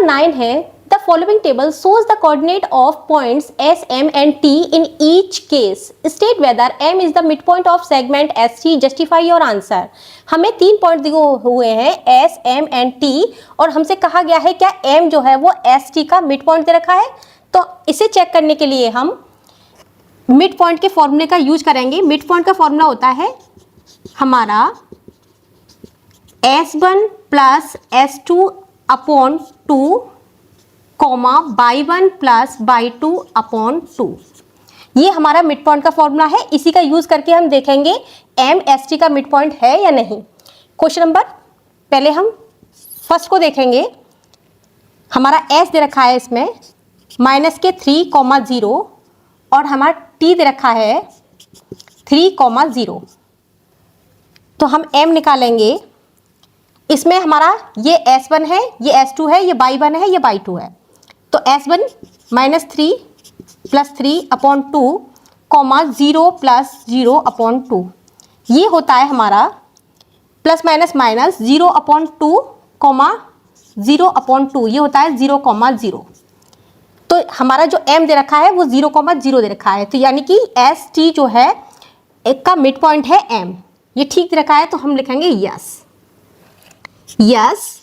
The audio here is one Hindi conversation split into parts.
9 है the following table shows the coordinate of points S M and T in each case, state whether M is the mid point of segment S T, justify your answer. हमें 3 पॉइंट दिए हुए हैं एस एम एंड टी, और हमसे कहा गया है क्या एम जो है वो एस टी का मिड पॉइंट दे रखा है। तो इसे चेक करने के लिए हम मिड पॉइंट के फॉर्मूले का यूज करेंगे। मिड पॉइंट का फॉर्मूला होता है हमारा S1 plus S2 upon 2 comma Y1 plus Y2 upon 2। ये हमारा मिड पॉइंट का फॉर्मूला है। इसी का यूज करके हम देखेंगे एम एस टी का मिड पॉइंट है या नहीं। क्वेश्चन नंबर, पहले हम फर्स्ट को देखेंगे। हमारा S दे रखा है इसमें माइनस के 3,0 और हमारा T दे रखा है 3,0। तो हम M निकालेंगे। इसमें हमारा ये S1 है, ये S2 है, ये Y1 है, ये Y2 है। तो S1 minus 3 plus 3 upon 2 comma 0 plus 0 upon 2, ये होता है हमारा plus minus minus 0 upon 2 comma 0 upon 2, ये होता है 0,0। तो हमारा जो M दे रखा है वो 0,0 दे रखा है। तो यानी कि एस टी जो है एक का मिड पॉइंट है M, ये ठीक दे रखा है। तो हम लिखेंगे yes, yes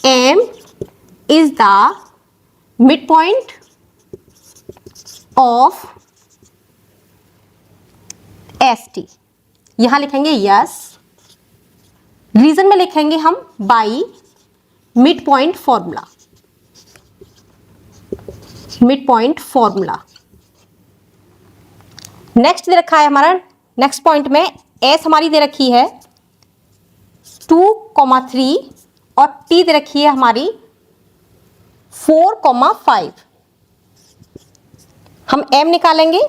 M is the midpoint of ST। यहां लिखेंगे यस, रीजन में लिखेंगे हम by mid point formula, mid point formula. Next दे रखा है हमारा, नेक्स्ट पॉइंट में एस हमारी दे रखी है 2,3 और टी दे रखी है हमारी 4,5। हम M निकालेंगे,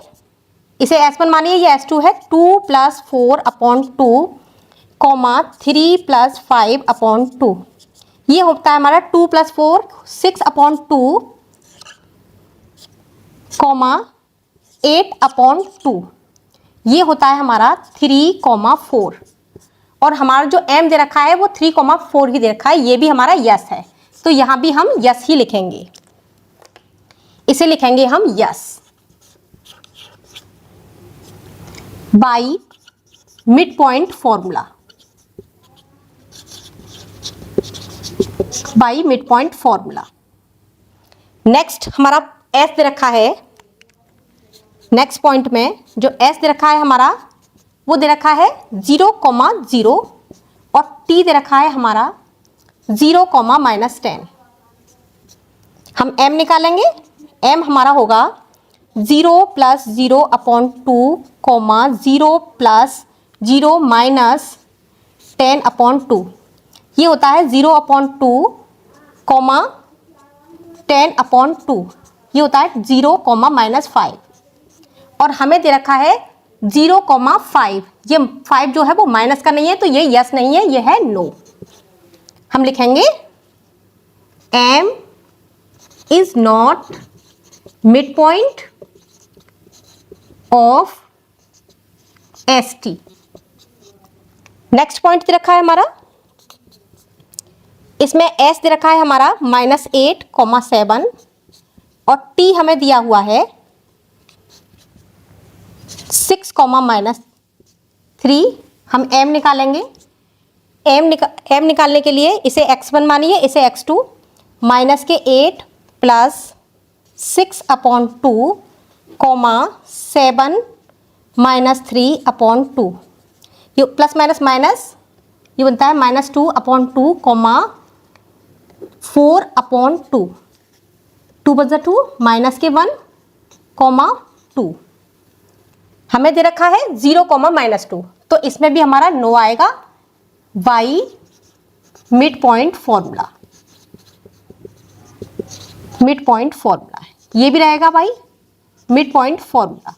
इसे S1 मानिए, ये S2 है 2 plus 4 upon 2 comma 3 plus 5 upon 2, ये होता है हमारा 2 प्लस 4 6 अपॉन 2 कॉमा 8 अपॉन 2, ये होता है हमारा 3,4। और हमारा जो M दे रखा है वो 3,4 ही दे रखा है, ये भी हमारा यस है। तो यहां भी हम यस ही लिखेंगे, इसे लिखेंगे हम yes by mid point formula, by mid point formula. Next हमारा एस दे रखा है, नेक्स्ट पॉइंट में जो एस दे रखा है हमारा वो दे रखा है 0,0 और टी दे रखा है हमारा 0,-10। हम M निकालेंगे, M हमारा होगा 0 plus 0 upon 2 comma 0 plus 0 minus 10 upon 2, ये होता है 0 अपॉन 2 कॉमा 10 अपॉन 2, ये होता है 0,-5। और हमें दे रखा है 0,5, ये 5 जो है वो माइनस का नहीं है, तो ये यस नहीं है, ये है नो। हम लिखेंगे M is not midpoint of ST। Next point दे रखा है हमारा, इसमें S दे रखा है हमारा -8,7 और T हमें दिया हुआ है 6,-3। हम M निकालेंगे, M निकालने के लिए इसे x1 मानिए, इसे x2, माइनस के 8 plus 6 upon 2 comma 7 minus 3 upon 2, ये प्लस माइनस माइनस ये बनता है -2 अपॉन 2 कॉमा 4 अपॉन 2, 2 बचा 2 माइनस के 1 कॉमा 2। हमें दे रखा है 0,-2, तो इसमें भी हमारा नो आएगा by mid point formula, mid point formula है, ये भी रहेगा भाई mid point formula.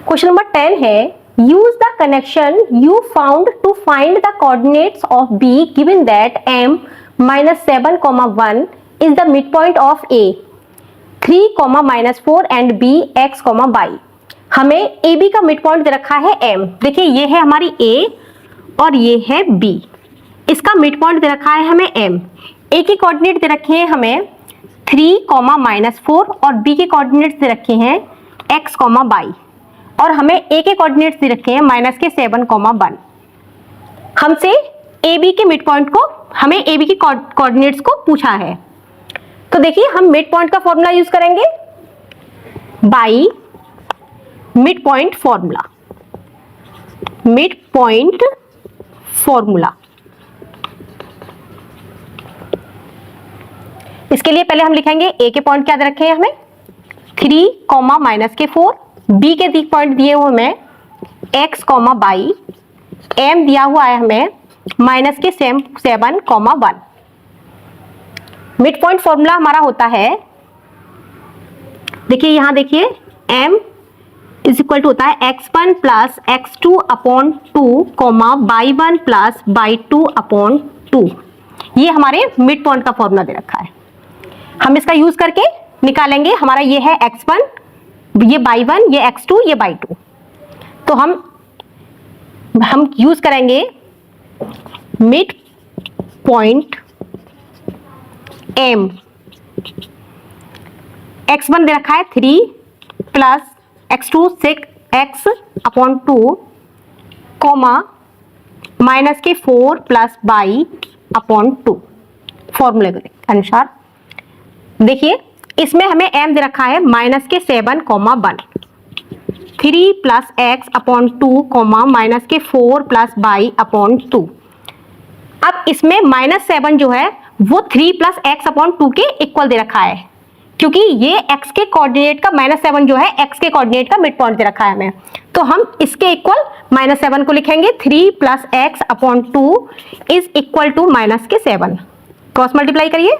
Question number 10 है use the connection you found to find the coordinates of B given that M -7,1 is the midpoint of A 3, -4 and B X, Y। हमें ए बी का मिड पॉइंट दे रखा है m। देखिए ये है हमारी a और ये है b। इसका मिड पॉइंट दे रखा है हमें m। a के कोऑर्डिनेट दे रखे हैं हमें 3, -4 और b के कोऑर्डिनेट्स दे रखे हैं x, y और हमें a के कोऑर्डिनेट्स दे रखे हैं -7, 1। हमसे ए बी के मिड पॉइंट को, हमें ए बी के कोऑर्डिनेट्स को पूछा है। तो देखिए हम मिड पॉइंट का फॉर्मूला यूज करेंगे by mid point formula. Mid point formula, इसके लिए पहले हम लिखेंगे ए के पॉइंट क्या दे रखे हैं हमें 3, -4, बी के पॉइंट दिए हुए हमें x, y, m दिया हुआ है हमें -7, 1। मिड पॉइंट फॉर्मूला हमारा होता है, देखिए यहां देखिए m इज इक्वल टू होता है x1 plus x2 upon 2, y1 plus y2 upon 2। ये हमारे मिड पॉइंट का फॉर्मूला दे रखा है। हम इसका यूज करके निकालेंगे। हमारा ये है x1, ये y1, ये x2, ये y2। तो हम यूज करेंगे मिड पॉइंट m। x1 दे रखा है 3 plus x2 6x upon 2, -4 plus y upon 2। फॉर्मूले के अनुसार देखिए इसमें हमें m दे रखा है -7, 1। 3 plus x upon 2, -4 plus y upon 2। अब इसमें -7 जो है वो 3 प्लस x अपॉन 2 के इक्वल दे रखा है, क्योंकि ये x के कोऑर्डिनेट का -7 जो है x के कोऑर्डिनेट का मिड पॉइंट दे रखा है हमें। तो हम इसके इक्वल -7 को लिखेंगे 3 plus x upon 2 is equal to -7। Cross multiply करिए,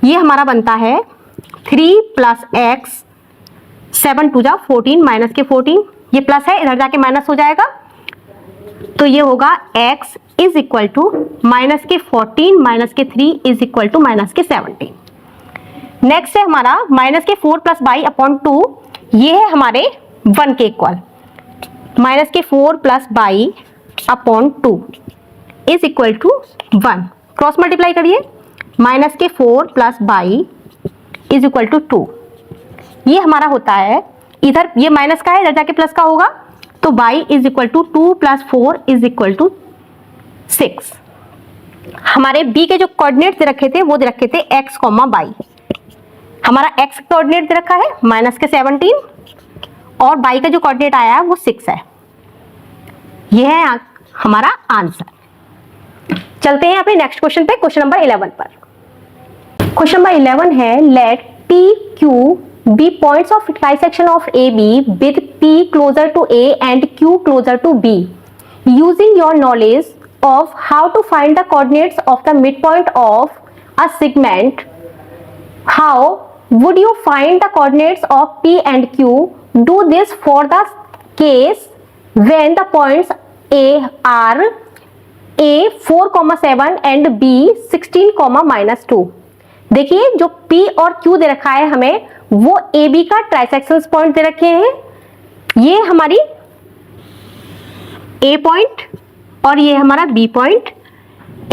ये हमारा बनता है 3 प्लस x, 7 2 जा 14, -14, ये प्लस है इधर जाके माइनस हो जाएगा, तो ये होगा x is equal to -14 -3 is equal to -17। Next है हमारा -4 प्लस y अपॉन 2, ये है हमारे 1 के equal. -4 plus y upon 2 is equal to 1। Cross multiply करिए, -4 plus y is equal to 2। ये हमारा होता है, इधर ये माइनस का है इधर जाके प्लस का होगा, तो y is equal to 2 plus 4 is equal to 6। हमारे b के जो कोऑर्डिनेट दे रखे थे वो दे रखे थे x, y। हमारा x कोऑर्डिनेट दे रखा है -17 और y का जो कोऑर्डिनेट आया है वो 6 है। यह है हमारा आंसर। चलते हैं अपने नेक्स्ट क्वेश्चन पे, क्वेश्चन नंबर 11 पर। क्वेश्चन नंबर 11 है late p q be points of trisection of AB with P closer to A and Q closer to B. Using your knowledge of how to find the coordinates of the midpoint of a segment, how would you find the coordinates of P and Q? Do this for the case when the points A are A 4,7 and B 16,-2। देखिए जो P और Q दे रखा है हमें वो AB का ट्राइसेक्शन पॉइंट दे रखे हैं। ये हमारी A पॉइंट और ये हमारा B पॉइंट,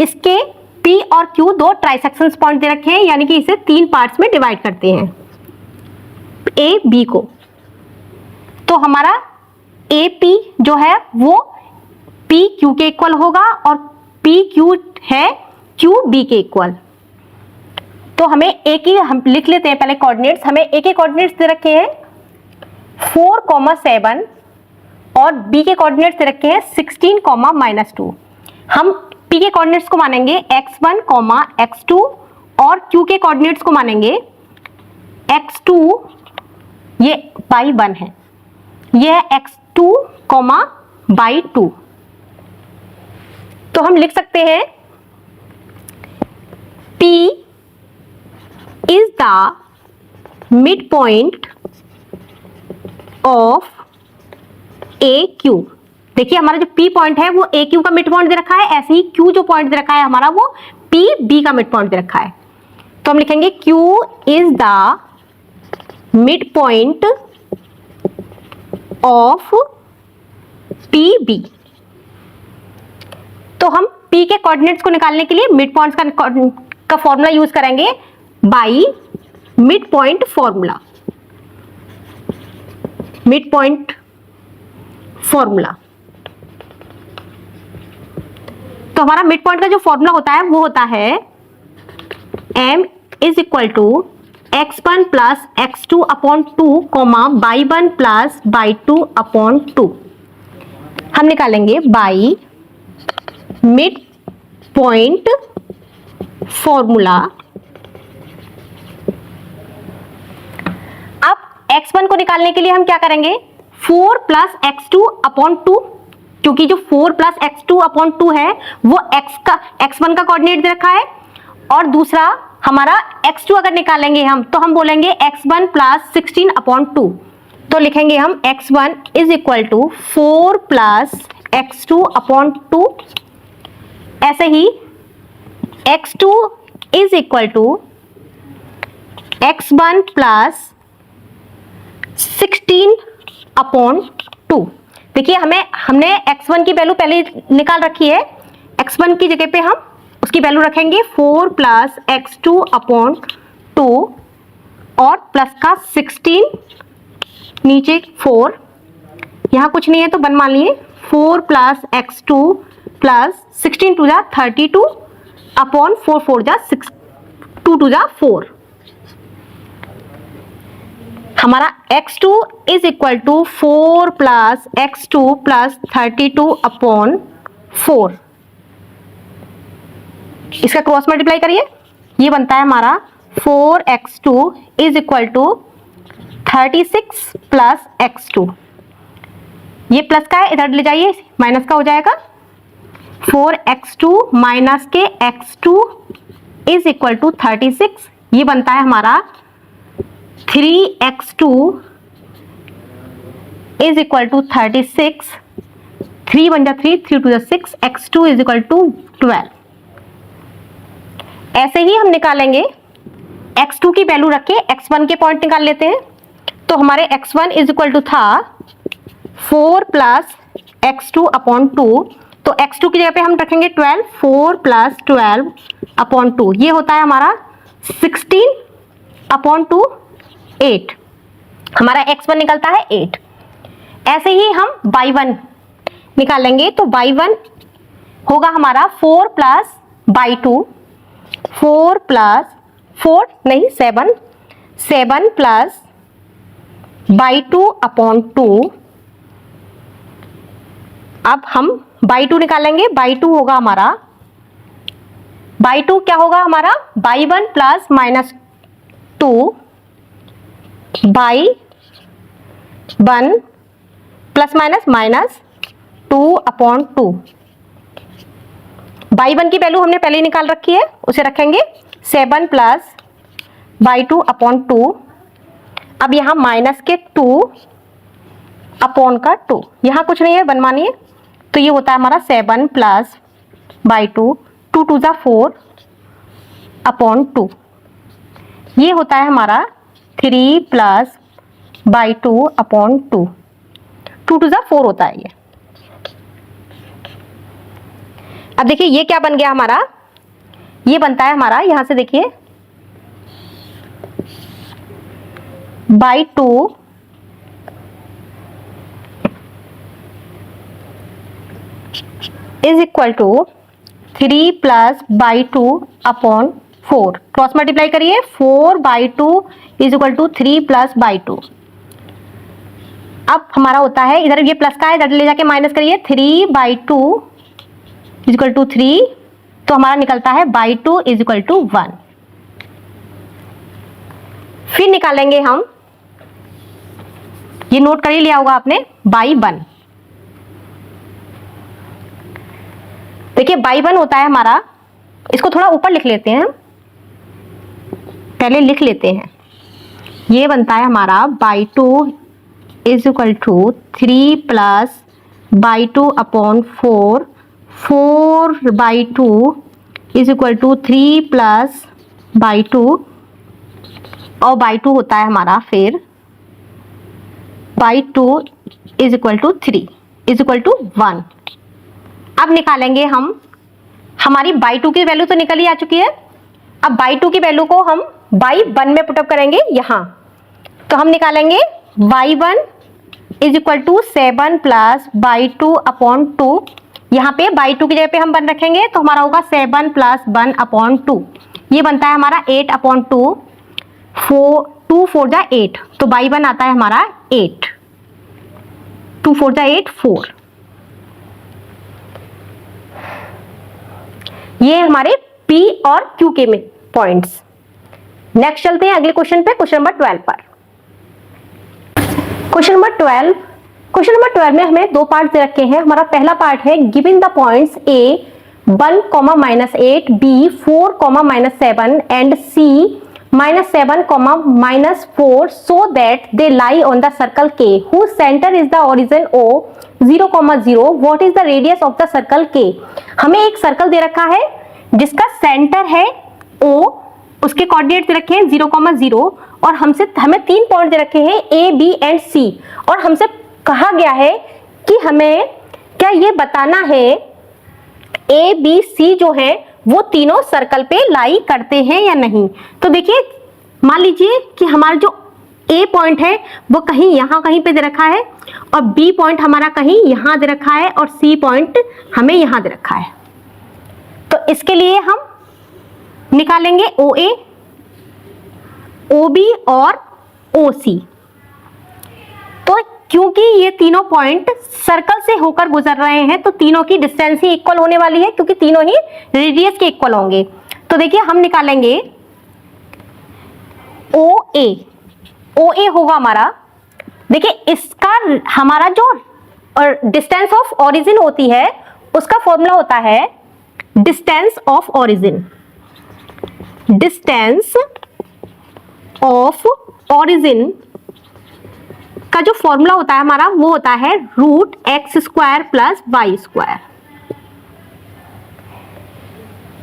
इसके P और Q दो ट्राइसेक्शन पॉइंट दे रखे हैं, यानी कि इसे 3 पार्ट्स में डिवाइड करते हैं A B को। तो हमारा AP जो है वो P Q के इक्वल होगा और P Q है Q B के इक्वल। तो हमें A की, हम लिख लेते हैं पहले कोऑर्डिनेट्स। हमें A के कोऑर्डिनेट्स दे रखे हैं 4,7 और B के कोऑर्डिनेट्स दे रखे हैं 16,-2। हम P के कोऑर्डिनेट्स को मानेंगे x1, x2 और Q के कोऑर्डिनेट्स को मानेंगे x2, ये y1 है, ये है x2, y2। तो हम लिख सकते हैं P is the midpoint of AQ। देखिए हमारा जो P पॉइंट है वो AQ का मिड पॉइंट दे रखा है, ऐसे ही Q जो पॉइंट दे रखा है हमारा वो PB का मिड पॉइंट दे रखा है। तो हम लिखेंगे Q is the midpoint of P B. तो हम P के कोऑर्डिनेट्स को निकालने के लिए मिड पॉइंट्स का फॉर्मूला यूज करेंगे by mid point formula. Mid point formula, तो हमारा मिड पॉइंट का जो फॉर्मूला होता है वो होता है m is equal to x1 plus x2 upon 2 comma y1 plus y2 upon 2। हम निकालेंगे बाई मिड पॉइंट फॉर्मूला। अब x1 को निकालने के लिए हम क्या करेंगे, 4 प्लस x2 अपॉन 2, क्योंकि जो 4 प्लस x2 अपॉन 2 है वो x1 का कोऑर्डिनेट दे रखा है, और दूसरा हमारा x2 अगर निकालेंगे हम तो हम बोलेंगे x1 प्लस 16 अपॉन 2। तो लिखेंगे हम x1 is equal to 4 plus x2 upon 2। ऐसे ही x2 is equal to x1 plus 16 upon 2। देखिए हमने x1 की वैल्यू पहले निकाल रखी है, x1 की जगह पे हम उसकी वैल्यू रखेंगे 4 प्लस x2 अपॉन 2 और प्लस का 16 नीचे 4, यहाँ कुछ नहीं है तो 1 मान लिए, 4 प्लस x2 प्लस 16 टू जा 32 अपॉन 4 4 जा 6 2 टू जा 4। हमारा x2 is equal to 4 plus x2 plus 32 upon 4। इसका क्रॉस मल्टीप्लाई करिए, ये बनता है हमारा 4x2 is equal to 36 plus x2। ये प्लस का है, इधर ले जाइए, माइनस का हो जाएगा। 4x2 माइनस के x2 इज इक्वल टू 36, ये बनता है हमारा 3x2 इज इक्वल टू 36। 3 बन जा 3, 3 टू जा 6, x2 इज इक्वल टू 12। ऐसे ही हम निकालेंगे x2 की वैल्यू रख के x1 के पॉइंट निकाल लेते हैं। तो हमारे x1 इज इक्वल टू था 4 प्लस x2 अपॉन 2, तो x2 की जगह पे हम रखेंगे 12, 4 प्लस 12 अपॉन 2, ये होता है हमारा 16 अपॉन 2 8। हमारा x1 निकलता है 8। ऐसे ही हम y1 निकालेंगे, तो y1 होगा हमारा 4 प्लस y2, 4 प्लस 4 नहीं 7 प्लस y2 अपॉन 2। अब हम y2 निकालेंगे, y2 होगा हमारा, y2 क्या होगा हमारा, y1 plus minus 2 by 1 plus minus 2 upon 2। y1 की वैल्यू हमने पहले ही निकाल रखी है, उसे रखेंगे 7 प्लस y2 अपॉन 2। अब यहाँ माइनस के 2 अपॉन का 2, यहाँ कुछ नहीं है, 1 मानिए, तो ये होता है हमारा 7 प्लस y2, 2 टू जा 4 अपॉन 2। ये होता है हमारा 3 प्लस y2 अपॉन 2, 2 टू जा 4 होता है ये। अब देखिए ये क्या बन गया हमारा, ये बनता है हमारा, यहां से देखिए y2 is equal to 3 plus y2 upon 4। Cross multiply करिए, 4/2 is equal to 3 plus y2। अब हमारा होता है, इधर ये प्लस का है, इधर ले जाके माइनस करिए, 3/2 इज इक्वल टू 3, तो हमारा निकलता है y2 इज इक्वल टू 1। फिर निकालेंगे हम, ये नोट कर ही लिया होगा आपने, y1। देखिए y1 होता है हमारा, इसको थोड़ा ऊपर लिख लेते हैं, पहले लिख लेते हैं, ये बनता है हमारा y2 is equal to 3 plus y2 upon 4, 4/2 is equal to 3 plus y2, और y2 होता है हमारा फिर y 2 is equal to 3 is equal to 1। अब निकालेंगे हम, हमारी बाई 2 की वैल्यू तो निकल ही आ चुकी है। अब बाई 2 की वैल्यू को हम बाई 1 में पुटअप करेंगे यहाँ, तो हम निकालेंगे y 1 is equal to 7 plus y 2 upon 2। यहाँ पे बाई 2 की जगह पे हम 1 रखेंगे तो हमारा होगा 7 प्लस 1 अपॉन 2। ये बनता है हमारा 8 अपॉन 2, 2 4 जा 8, तो बाई 1 आता है हमारा 8, 2 4 जा 8 4। ये हमारे P और Q के में पॉइंट्स। नेक्स्ट चलते हैं अगले क्वेश्चन पे, क्वेश्चन नंबर 12 पर। क्वेश्चन नंबर 12 में हमें दो पार्ट दे रखे हैं। हमारा पहला पार्ट है given the points A 1, -8, B 4, -7 and C -7, -4 so that they lie on the circle K whose center is the origin O 0, 0। what is the radius of the circle K। हमें एक सर्कल दे रखा है जिसका सेंटर है O, उसके कोऑर्डिनेट दे रखे हैं 0, 0 और हमें 3 पॉइंट दे रखे हैं A, B एंड C और हमसे कहा गया है कि हमें क्या ये बताना है A, B, C जो है वो तीनों सर्कल पे लाई करते हैं या नहीं। तो देखिए, मान लीजिए कि हमारा जो A पॉइंट है वो कहीं यहाँ कहीं पे दे रखा है और B पॉइंट हमारा कहीं यहाँ दे रखा है और C पॉइंट हमें यहाँ दे रखा है। तो इसके लिए हम निकालेंगे OA, OB और OC। तो क्योंकि ये तीनों पॉइंट सर्कल से होकर गुजर रहे हैं तो तीनों की डिस्टेंस ही इक्वल होने वाली है, क्योंकि तीनों ही रेडियस के इक्वल होंगे। तो देखिए हम निकालेंगे OA होगा हमारा, देखिए इसका हमारा जो डिस्टेंस ऑफ ओरिजिन होती है उसका फॉर्मूला होता है distance of origin. Distance of origin का जो फॉर्मूला होता है हमारा वो होता है √x² प्लस y²।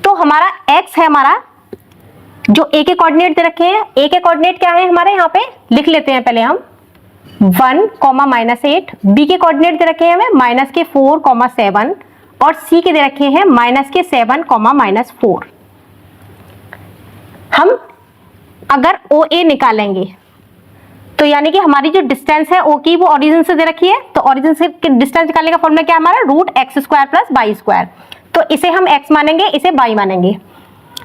तो हमारा x है हमारा जो A के कोऑर्डिनेट दे रखे हैं। A के कोऑर्डिनेट क्या है हमारे, यहाँ पे लिख लेते हैं पहले हम 1, -8। B के कोऑर्डिनेट दे रखे हैं हमें -4, 7 और C के दे रखे हैं -7, -4। हम अगर OA निकालेंगे तो यानी कि हमारी जो डिस्टेंस है O की वो ओरिजिन से दे रखी है, तो ओरिजिन से डिस्टेंस निकालने का फॉर्मूला क्या है हमारा √x² प्लस y²। तो इसे हम x मानेंगे, इसे y मानेंगे,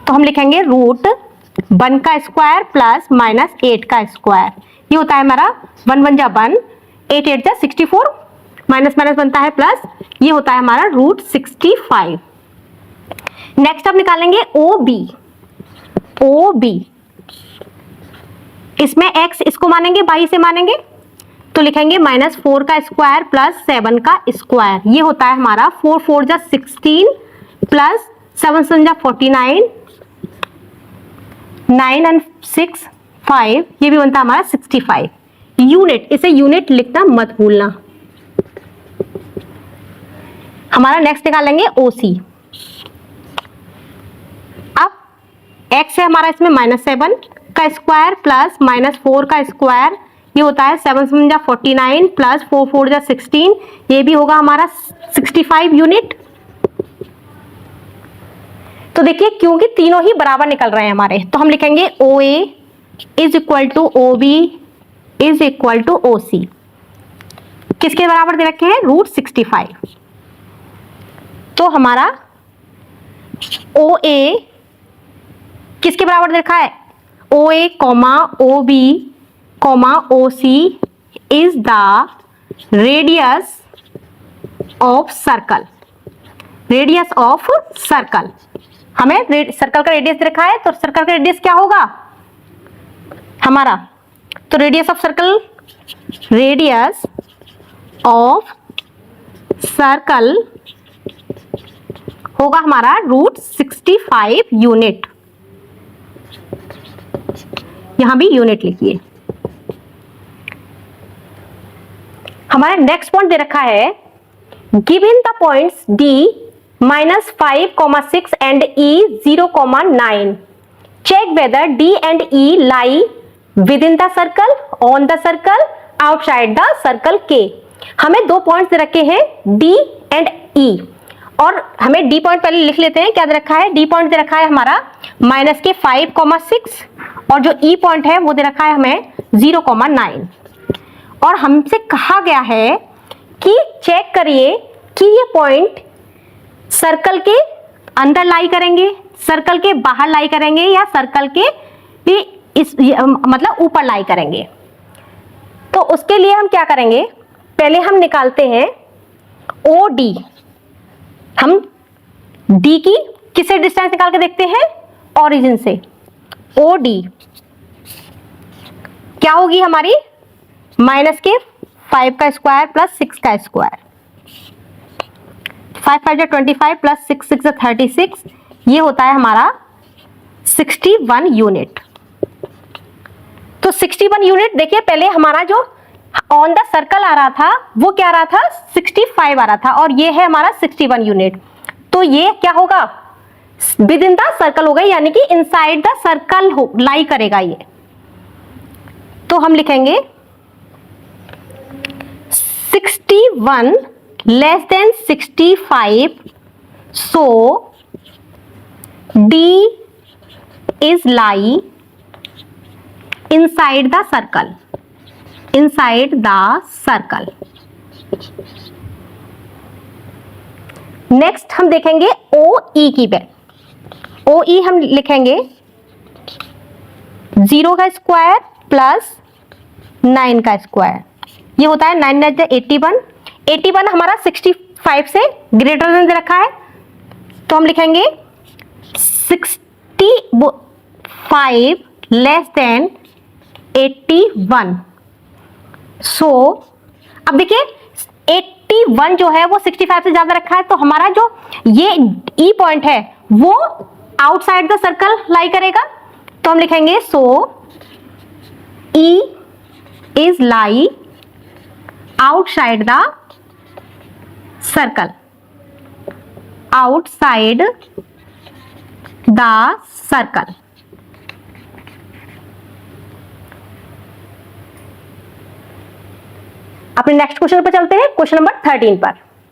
तो हम लिखेंगे √1 का स्क्वायर प्लस -8 का स्क्वायर। ये होता है हमारा 1 1 जा 1, 8 8 जा 64, माइनस माइनस बनता है प्लस, ये होता है हमारा √65। नेक्स्ट अब निकालेंगे OB। इसमें x इसको मानेंगे, y से मानेंगे, तो लिखेंगे -4 का स्क्वायर प्लस 7 का स्क्वायर। ये होता है हमारा 4 4 जा 16 प्लस 7 7 जा 49, 9 and 6 5, ये भी बनता है हमारा 65 यूनिट। इसे यूनिट लिखना मत भूलना। हमारा नेक्स्ट निकालेंगे OC। अब x है हमारा इसमें -7 का स्क्वायर प्लस -4 का स्क्वायर, ये होता है 7 7 जा 49 प्लस 4 4 जा 16, ये भी होगा हमारा 65 यूनिट। तो देखिए क्योंकि तीनों ही बराबर निकल रहे हैं हमारे, तो हम लिखेंगे OA is equal to OB is equal to OC। किसके बराबर दे रखे हैं √65। तो हमारा OA किसके बराबर दे रखा है, OA, OB, OC is the radius of circle। Radius of circle, हमें सर्कल का रेडियस दे रखा है, तो सर्कल का रेडियस क्या होगा हमारा, तो रेडियस ऑफ सर्कल होगा हमारा √65 यूनिट। यहां भी यूनिट लिखिए। हमारा नेक्स्ट पॉइंट दे रखा है given the points D -5, 6 and E 0, 9 check whether D and E lie within the circle, on the circle, outside the circle के। हमें 2 पॉइंट्स दे रखे हैं डी एंड ई, और हमें डी पॉइंट पहले लिख लेते हैं। क्या दे रखा है? डी पॉइंट दे रखा है हमारा -5,6, और जो ई पॉइंट है वो दे रखा है हमें 0,9। और हमसे कहा गया है कि चेक करिए कि ये पॉइंट सर्कल के अंदर लाई करेंगे, सर्कल के बाहर लाई करेंगे, या सर्कल के भी मतलब ऊपर लाई करेंगे। तो उसके लिए हम क्या करेंगे, पहले हम निकालते हैं ओ डी। हम डी की किससे डिस्टेंस निकाल के देखते हैं? ओरिजिन से। ओ डी क्या होगी हमारी? -5 का स्क्वायर प्लस 6 का स्क्वायर। 5 5 25 प्लस 6 6 36, ये होता है हमारा 61 यूनिट। तो 61 यूनिट देखिए, पहले हमारा जो ऑन द सर्कल आ रहा था वो क्या आ रहा था? 65 आ रहा था, और ये है हमारा 61 यूनिट। तो ये क्या होगा? विद इन द सर्कल होगा, यानी कि इनसाइड द सर्कल लाई करेगा ये। तो हम लिखेंगे 61 less than 65, so D is lie inside the circle, inside the circle। Next हम देखेंगे OE की वैल्यू। OE हम लिखेंगे 0 का स्क्वायर प्लस 9 का स्क्वायर, ये होता है 9 9 81। 81 हमारा 65 से ग्रेटर देन दे रखा है, तो हम लिखेंगे 65 लेस देन 81। सो अब देखिए 81 जो है वो 65 से ज्यादा रखा है, तो हमारा जो ये ई पॉइंट है वो आउटसाइड द सर्कल लाई करेगा। तो हम लिखेंगे so E is lie outside the circle, outside the circle. अपने नेक्स्ट क्वेश्चन पर चलते हैं, क्वेश्चन नंबर 13 पर।